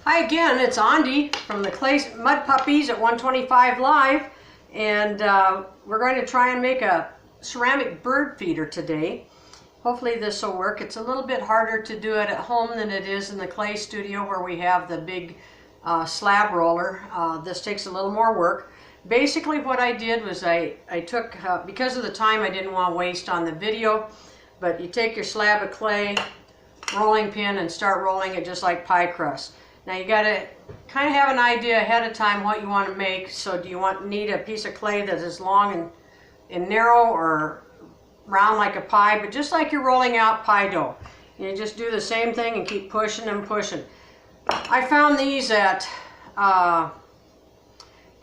Hi again, it's Andy from the Clay Mud Puppies at 125 Live, and we're going to try and make a ceramic bird feeder today. Hopefully this will work. It's a little bit harder to do it at home than it is in the clay studio where we have the big slab roller. This takes a little more work. Basically what I did was I took, because of the time I didn't want to waste on the video, but you take your slab of clay, rolling pin, and start rolling it just like pie crust. Now you got to kind of have an idea ahead of time what you want to make. So do you need a piece of clay that is long and narrow, or round like a pie, but just like you're rolling out pie dough. You just do the same thing and keep pushing and pushing. I found these at, gosh,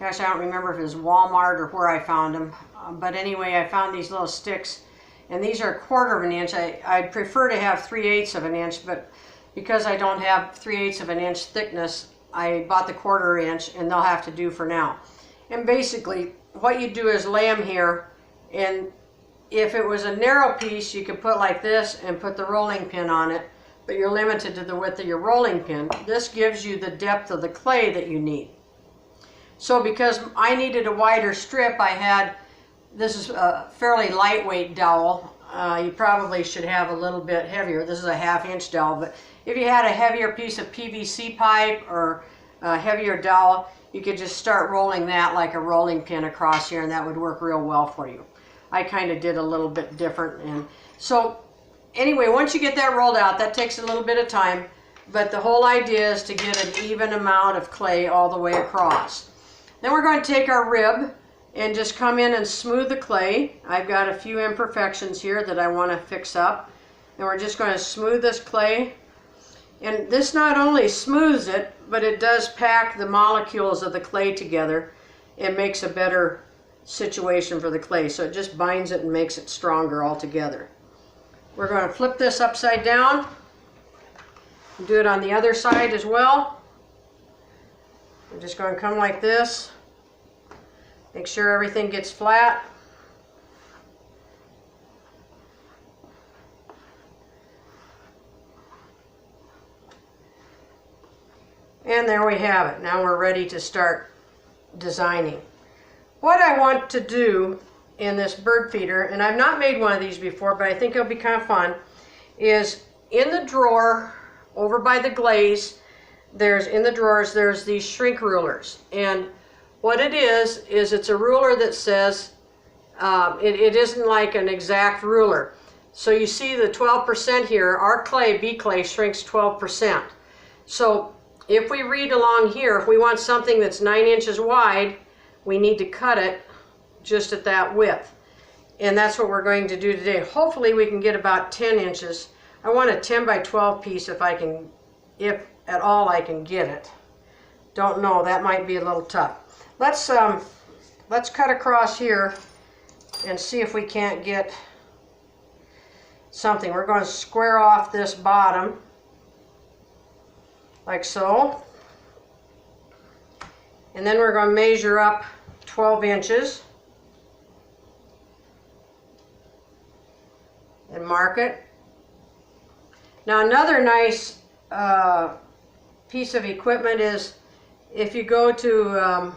I don't remember if it was Walmart or where I found them. But anyway, I found these little sticks, and these are 1/4 of an inch. I'd prefer to have 3/8 of an inch, but because I don't have 3/8 of an inch thickness, I bought the 1/4 inch, and they'll have to do for now. And basically, what you do is lay them here, and if it was a narrow piece, you could put like this and put the rolling pin on it, but you're limited to the width of your rolling pin. This gives you the depth of the clay that you need. So because I needed a wider strip, this is a fairly lightweight dowel. You probably should have a little bit heavier. This is a 1/2 inch dowel, but if you had a heavier piece of PVC pipe or a heavier dowel, you could just start rolling that like a rolling pin across here, and that would work real well for you. I kind of did a little bit different. And so anyway, once you get that rolled out, that takes a little bit of time, but the whole idea is to get an even amount of clay all the way across. Then we're going to take our rib and just come in and smooth the clay. I've got a few imperfections here that I want to fix up, and we're just going to smooth this clay. And this not only smooths it, but it does pack the molecules of the clay together and makes a better situation for the clay. So it just binds it and makes it stronger altogether. We're going to flip this upside down and do it on the other side as well. We're just going to come like this. Make sure everything gets flat. And there we have it. Now we're ready to start designing. What I want to do in this bird feeder, and I've not made one of these before, but I think it'll be kind of fun, is in the drawer over by the glaze, in the drawers there's these shrink rulers. And what it is it's a ruler that says, it isn't like an exact ruler. So you see the 12% here, our clay, bee clay, shrinks 12%. So if we read along here, if we want something that's 9 inches wide, we need to cut it just at that width. And that's what we're going to do today. Hopefully we can get about 10 inches. I want a 10 by 12 piece if at all I can get it. Don't know, that might be a little tough. Let's cut across here and see if we can't get something. We're going to square off this bottom like so. And then we're going to measure up 12 inches and mark it. Now another nice piece of equipment is if you go to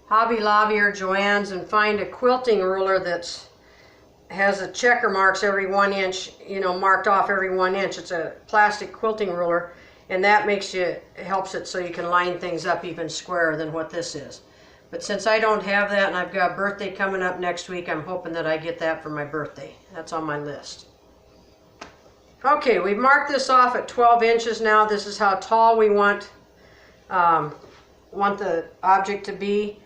Hobby Lobby or Joann's and find a quilting ruler that has a checker marks every 1 inch, marked off every 1 inch. It's a plastic quilting ruler, and that helps it so you can line things up even squarer than what this is. But since I don't have that, and I've got a birthday coming up next week, I'm hoping that I get that for my birthday. That's on my list. Okay, we've marked this off at 12 inches now. This is how tall we want the object to be,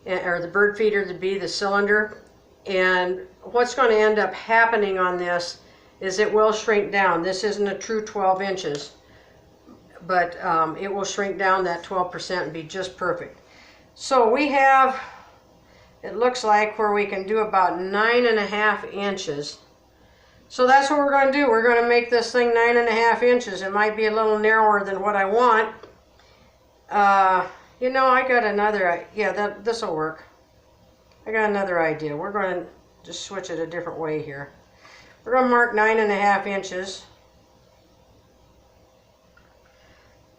or the bird feeder to be, the cylinder. And what's going to end up happening on this is it will shrink down. This isn't a true 12 inches, but it will shrink down that 12% and be just perfect. So we have, it looks like, where we can do about 9.5 inches. So that's what we're going to do. We're going to make this thing 9.5 inches. It might be a little narrower than what I want. I got another, this will work. I got another idea. We're going to just switch it a different way here. We're going to mark 9.5 inches.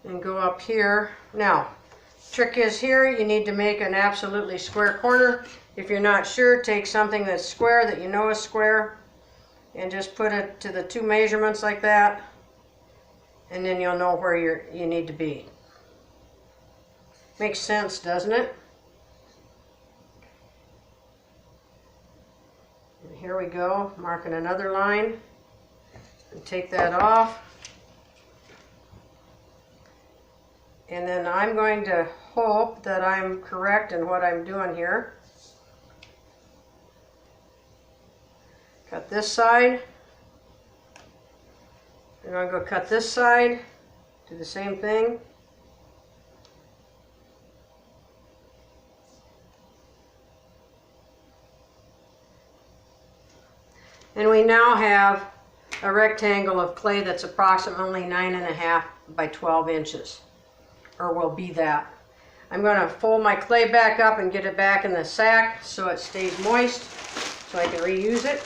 and go up here. Now, trick is here, you need to make an absolutely square corner. If you're not sure, take something that's square, that you know is square, and just put it to the two measurements like that, and then you'll know where you need to be. Makes sense, doesn't it? And here we go, marking another line, and take that off. And then I'm going to hope that I'm correct in what I'm doing here. Cut this side. I'm going to go cut this side. Do the same thing. And we now have a rectangle of clay that's approximately 9.5 by 12 inches. Or will be that. I'm going to fold my clay back up and get it back in the sack so it stays moist, so I can reuse it.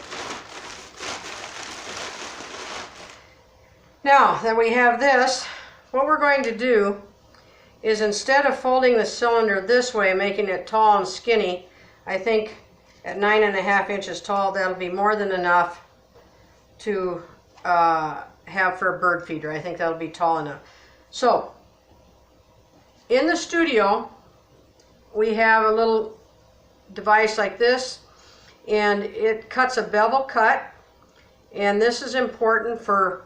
Now that we have this, what we're going to do is, instead of folding the cylinder this way, making it tall and skinny, I think at 9.5 inches tall, that'll be more than enough to have for a bird feeder. I think that'll be tall enough. So, in the studio, we have a little device like this, and it cuts a bevel cut, and this is important for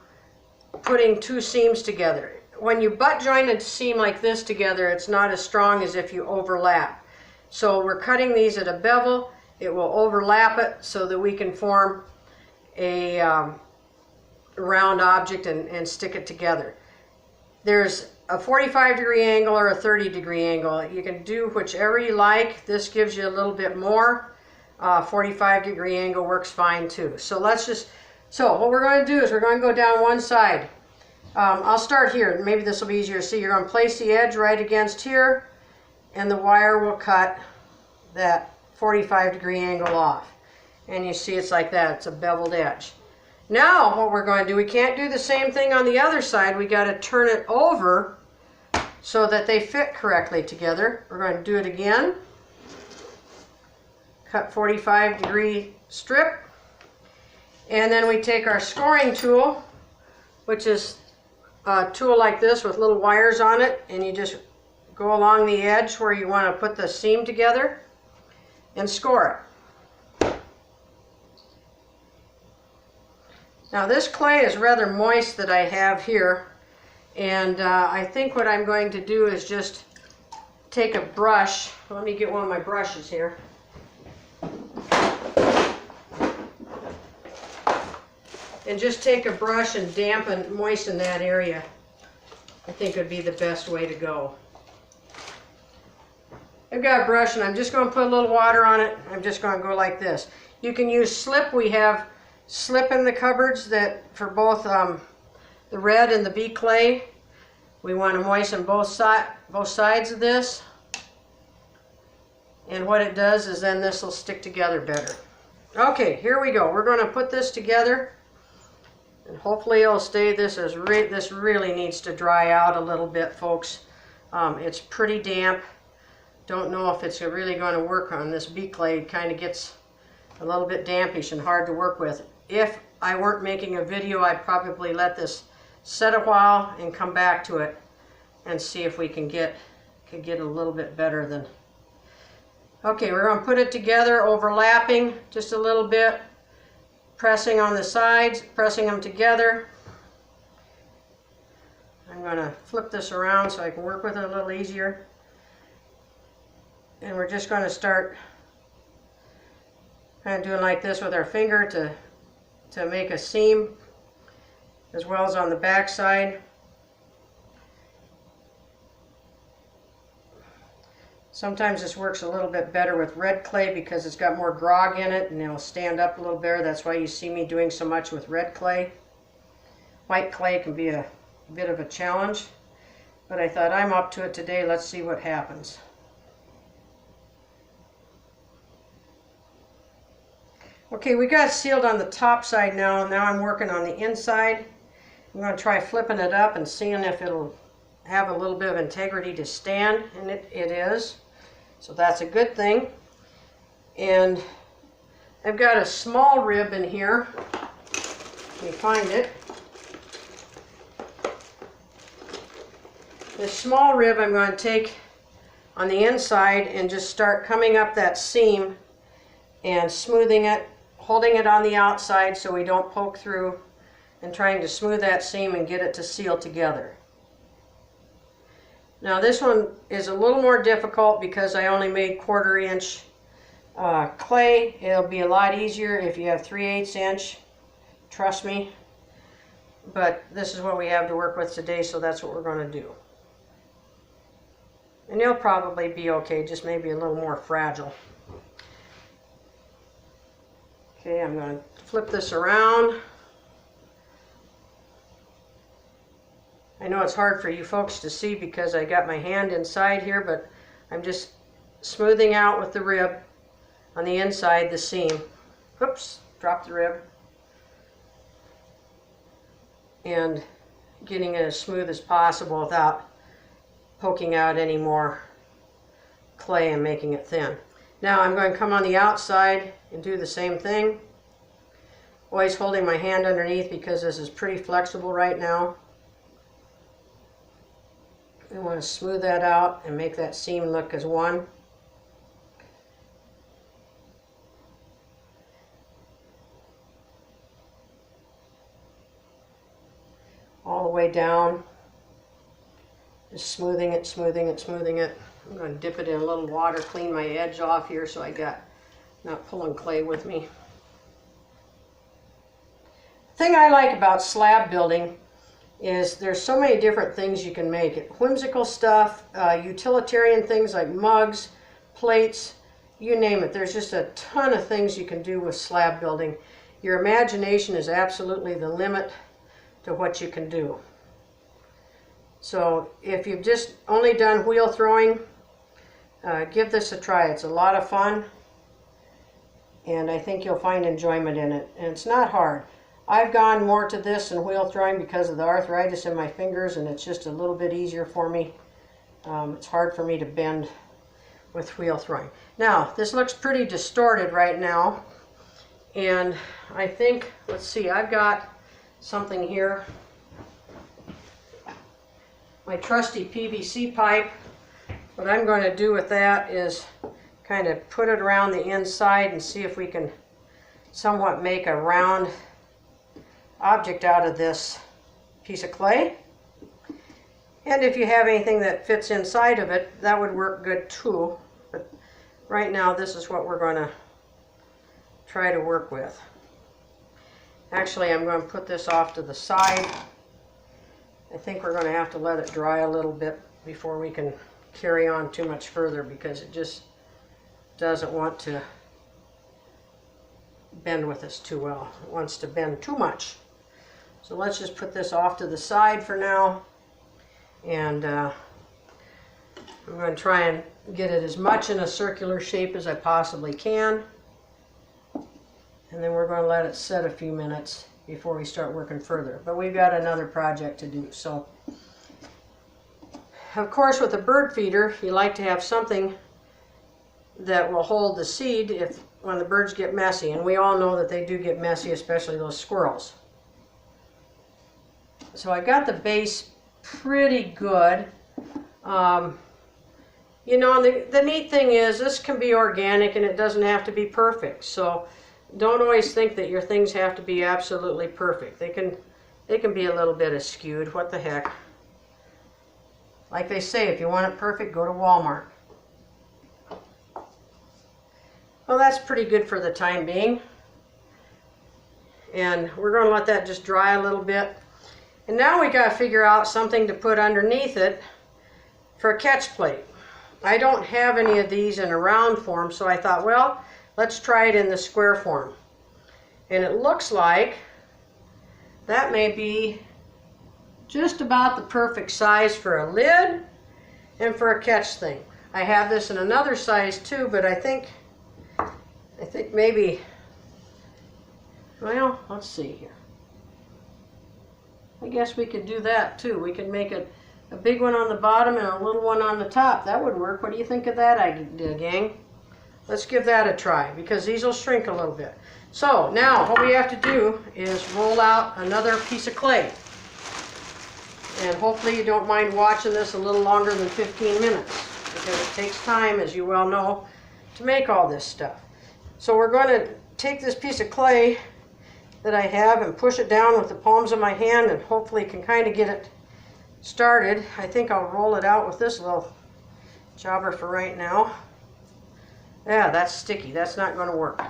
putting two seams together. When you butt join a seam like this together, it's not as strong as if you overlap. So we're cutting these at a bevel. It will overlap it so that we can form a round object and stick it together. There's a 45-degree angle or a 30-degree angle. You can do whichever you like. This gives you a little bit more. 45-degree angle works fine too. So what we're going to do is we're going to go down one side. I'll start here. Maybe this will be easier to see. You're going to place the edge right against here, and the wire will cut that 45-degree angle off. And you see it's like that. It's a beveled edge. Now what we're going to do, we can't do the same thing on the other side. We got to turn it over so that they fit correctly together. We're going to do it again. Cut 45-degree strip. And then we take our scoring tool, which is a tool like this with little wires on it, and you just go along the edge where you want to put the seam together and score it. Now this clay is rather moist that I have here, and I think what I'm going to do is just take a brush. Let me get one of my brushes here. And just take a brush and moisten that area. I think would be the best way to go. I've got a brush and I'm just going to put a little water on it. I'm just going to go like this. You can use slip. We have slip in the cupboards that for both the red and the bee clay. We want to moisten both sides of this. And what it does is then this will stick together better. Okay, here we go. We're going to put this together. And hopefully it'll stay. This really needs to dry out a little bit, folks. It's pretty damp. Don't know if it's really going to work on this bee clay. It kind of gets a little bit dampish and hard to work with. If I weren't making a video, I'd probably let this set a while and come back to it and see if we can get a little bit better than. Okay, we're going to put it together, overlapping just a little bit. Pressing on the sides, pressing them together. I'm going to flip this around so I can work with it a little easier. And we're just going to start kind of doing like this with our finger to make a seam, as well as on the back side. Sometimes this works a little bit better with red clay because it's got more grog in it and it'll stand up a little better. That's why you see me doing so much with red clay. White clay can be a bit of a challenge, but I thought I'm up to it today. Let's see what happens. Okay, we got it sealed on the top side now. Now I'm working on the inside. I'm going to try flipping it up and seeing if it'll have a little bit of integrity to stand, and it is. So that's a good thing. And I've got a small rib in here. Let me find it. This small rib I'm going to take on the inside and just start coming up that seam and smoothing it, holding it on the outside so we don't poke through, and trying to smooth that seam and get it to seal together. Now this one is a little more difficult because I only made 1/4 inch clay. It'll be a lot easier if you have 3/8 inch, trust me. But this is what we have to work with today, so that's what we're going to do. And it'll probably be okay, just maybe a little more fragile. Okay, I'm going to flip this around. I know it's hard for you folks to see because I got my hand inside here, but I'm just smoothing out with the rib on the inside the seam. Oops, dropped the rib. And getting it as smooth as possible without poking out any more clay and making it thin. Now I'm going to come on the outside and do the same thing. Always holding my hand underneath because this is pretty flexible right now. I want to smooth that out and make that seam look as one. All the way down. Just smoothing it, smoothing it, smoothing it. I'm going to dip it in a little water, clean my edge off here so I got not pulling clay with me. The thing I like about slab building is there's so many different things you can make it. Whimsical stuff, utilitarian things like mugs, plates, you name it. There's just a ton of things you can do with slab building. Your imagination is absolutely the limit to what you can do. So if you've just only done wheel throwing, give this a try. It's a lot of fun, and I think you'll find enjoyment in it. And it's not hard. I've gone more to this than wheel throwing because of the arthritis in my fingers, and it's just a little bit easier for me. It's hard for me to bend with wheel throwing. Now, this looks pretty distorted right now, and I think, let's see, I've got something here. My trusty PVC pipe. What I'm going to do with that is kind of put it around the inside and see if we can somewhat make a round object out of this piece of clay. And if you have anything that fits inside of it, that would work good too. But right now this is what we're going to try to work with. Actually, I'm going to put this off to the side. I think we're going to have to let it dry a little bit before we can carry on too much further because it just doesn't want to bend with us too well. It wants to bend too much. So let's just put this off to the side for now, and I'm going to try and get it as much in a circular shape as I possibly can, and then we're going to let it set a few minutes before we start working further. But we've got another project to do. So of course with a bird feeder you like to have something that will hold the seed if when the birds get messy, and we all know that they do get messy, especially those squirrels. So I got the base pretty good. You know, the neat thing is this can be organic and it doesn't have to be perfect. So don't always think that your things have to be absolutely perfect. They can be a little bit askewed. What the heck? Like they say, if you want it perfect, go to Walmart. Well, that's pretty good for the time being. And we're going to let that just dry a little bit. And now we got to figure out something to put underneath it for a catch plate. I don't have any of these in a round form, so I thought, well, let's try it in the square form. And it looks like that may be just about the perfect size for a lid and for a catch thing. I have this in another size too, but I think maybe, well, let's see here. I guess we could do that too. We could make it a big one on the bottom and a little one on the top. That would work. What do you think of that idea, gang? Let's give that a try because these will shrink a little bit. So now what we have to do is roll out another piece of clay. And hopefully you don't mind watching this a little longer than 15 minutes because it takes time, as you well know, to make all this stuff. So we're going to take this piece of clay that I have and push it down with the palms of my hand and hopefully can kind of get it started. I think I'll roll it out with this little jobber for right now. Yeah, that's sticky. That's not going to work.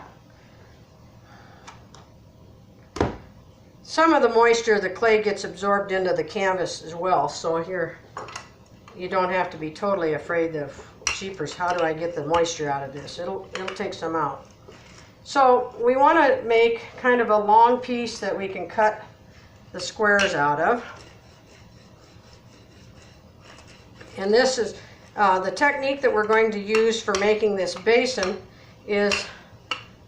Some of the moisture of the clay gets absorbed into the canvas as well, so here you don't have to be totally afraid of, jeepers, how do I get the moisture out of this? It'll take some out. So we want to make kind of a long piece that we can cut the squares out of. And this is the technique that we're going to use for making this basin is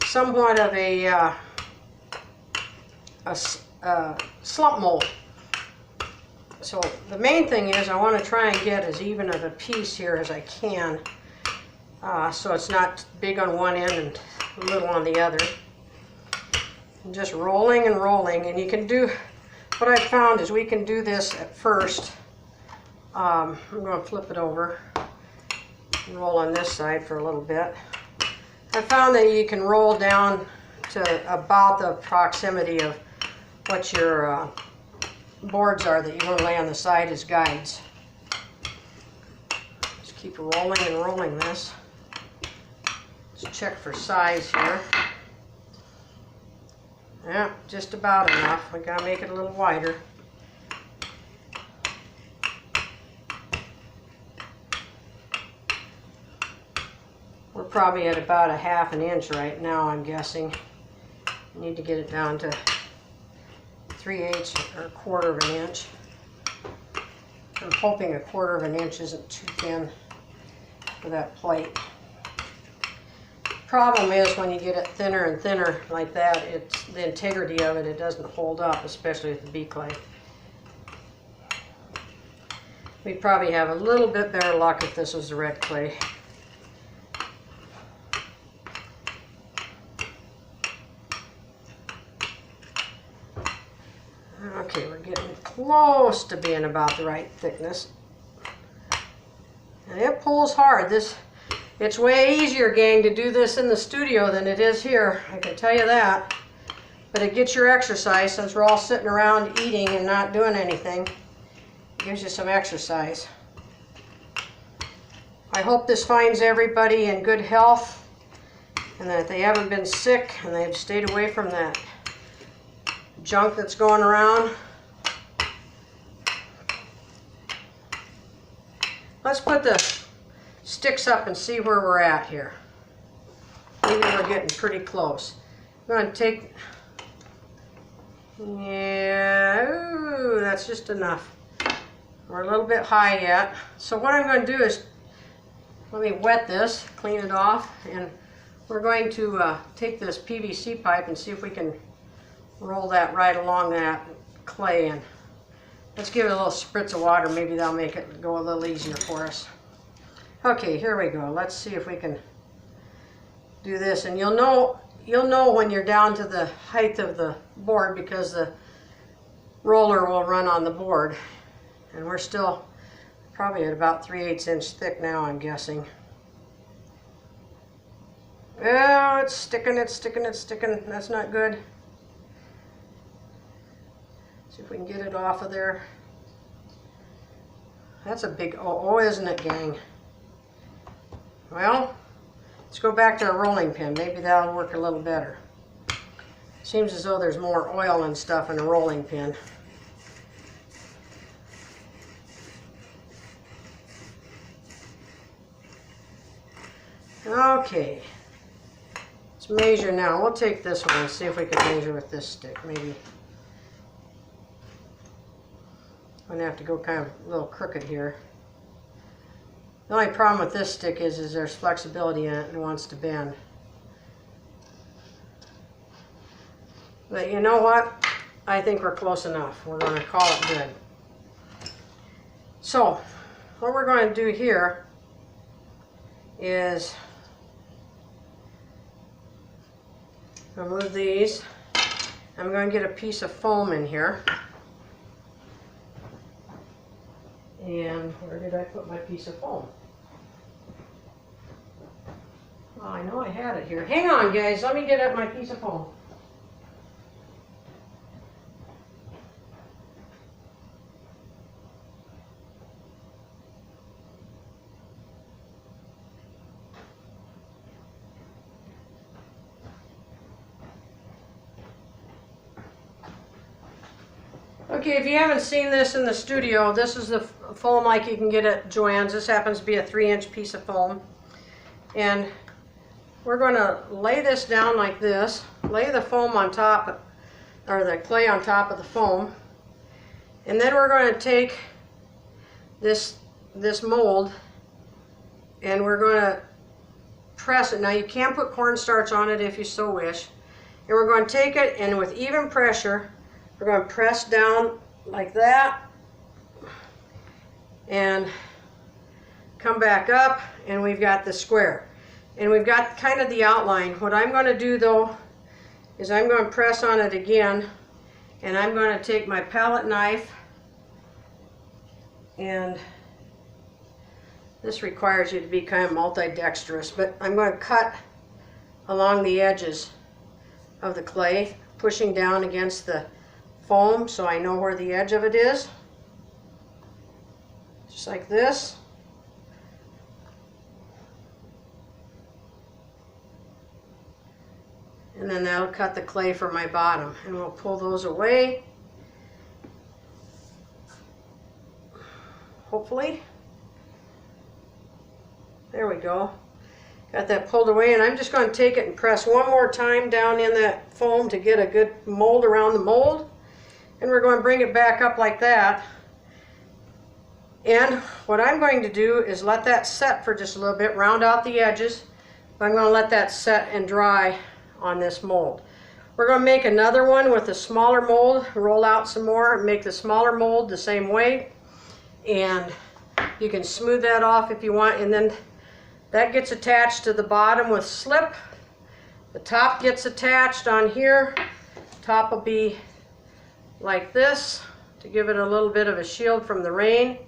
somewhat of a slump mold. So the main thing is I want to try and get as even of a piece here as I can, so it's not big on one end and little on the other. And just rolling and rolling, and you can do, what I found is we can do this at first. I'm going to flip it over and roll on this side for a little bit. I found that you can roll down to about the proximity of what your boards are that you want to lay on the side as guides. Just keep rolling and rolling this. Let's check for size here. Yeah, just about enough. We gotta make it a little wider. We're probably at about 1/2 inch right now, I'm guessing. I need to get it down to 3/8 or 1/4 inch. I'm hoping 1/4 inch isn't too thin for that plate. Problem is when you get it thinner and thinner like that, it's the integrity of it, it doesn't hold up, especially with the bee clay. We'd probably have a little bit better luck if this was the red clay. Okay, we're getting close to being about the right thickness. And it pulls hard. It's way easier, gang, to do this in the studio than it is here, I can tell you that. But it gets your exercise since we're all sitting around eating and not doing anything. It gives you some exercise. I hope this finds everybody in good health and that they haven't been sick and they've stayed away from that junk that's going around. Let's put the sticks up and see where we're at here. Maybe we're getting pretty close. I'm going to take, yeah, ooh, that's just enough. We're a little bit high yet. So what I'm going to do is, let me wet this, clean it off, and we're going to take this PVC pipe and see if we can roll that right along that clay. And let's give it a little spritz of water. Maybe that'll make it go a little easier for us. Okay, here we go. Let's see if we can do this. And you'll know when you're down to the height of the board because the roller will run on the board. And we're still probably at about 3/8 inch thick now, I'm guessing. Oh, it's sticking, it's sticking, it's sticking. That's not good. See if we can get it off of there. That's a big oh, isn't it, gang? Well, let's go back to a rolling pin. Maybe that'll work a little better. Seems as though there's more oil and stuff in a rolling pin. Okay. Let's measure now. We'll take this one and see if we can measure with this stick. Maybe. I'm going to have to go kind of a little crooked here. The only problem with this stick is there's flexibility in it and it wants to bend. But you know what? I think we're close enough. We're going to call it good. So what we're going to do here is remove these. I'm going to get a piece of foam in here. And where did I put my piece of foam? Oh, I know I had it here. Hang on, guys. Let me get at my piece of foam. Okay, if you haven't seen this in the studio, this is the foam like you can get at Joann's. This happens to be a 3-inch piece of foam. And we're going to lay this down like this, lay the foam on top, or the clay on top of the foam. And then we're going to take this mold and we're going to press it. Now you can put cornstarch on it if you so wish. And we're going to take it and with even pressure, we're going to press down like that and come back up, and we've got the square. And we've got kind of the outline. What I'm going to do though is I'm going to press on it again, and I'm going to take my palette knife, and this requires you to be kind of multi-dexterous, but I'm going to cut along the edges of the clay, pushing down against the foam so I know where the edge of it is. Just like this. And then that'll cut the clay for my bottom. And we'll pull those away. Hopefully. There we go. Got that pulled away, and I'm just going to take it and press one more time down in that foam to get a good mold around the mold. And we're going to bring it back up like that. And what I'm going to do is let that set for just a little bit, round out the edges. I'm going to let that set and dry on this mold. We're going to make another one with a smaller mold, roll out some more, make the smaller mold the same way. And you can smooth that off if you want, and then that gets attached to the bottom with slip. The top gets attached on here. Top will be like this to give it a little bit of a shield from the rain.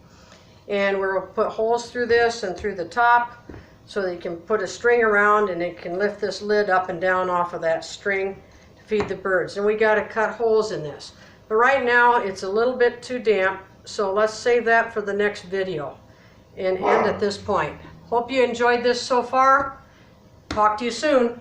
And we'll put holes through this and through the top so that you can put a string around, and it can lift this lid up and down off of that string to feed the birds. And we got to cut holes in this. But right now it's a little bit too damp, so let's save that for the next video and end at this point. Hope you enjoyed this so far. Talk to you soon.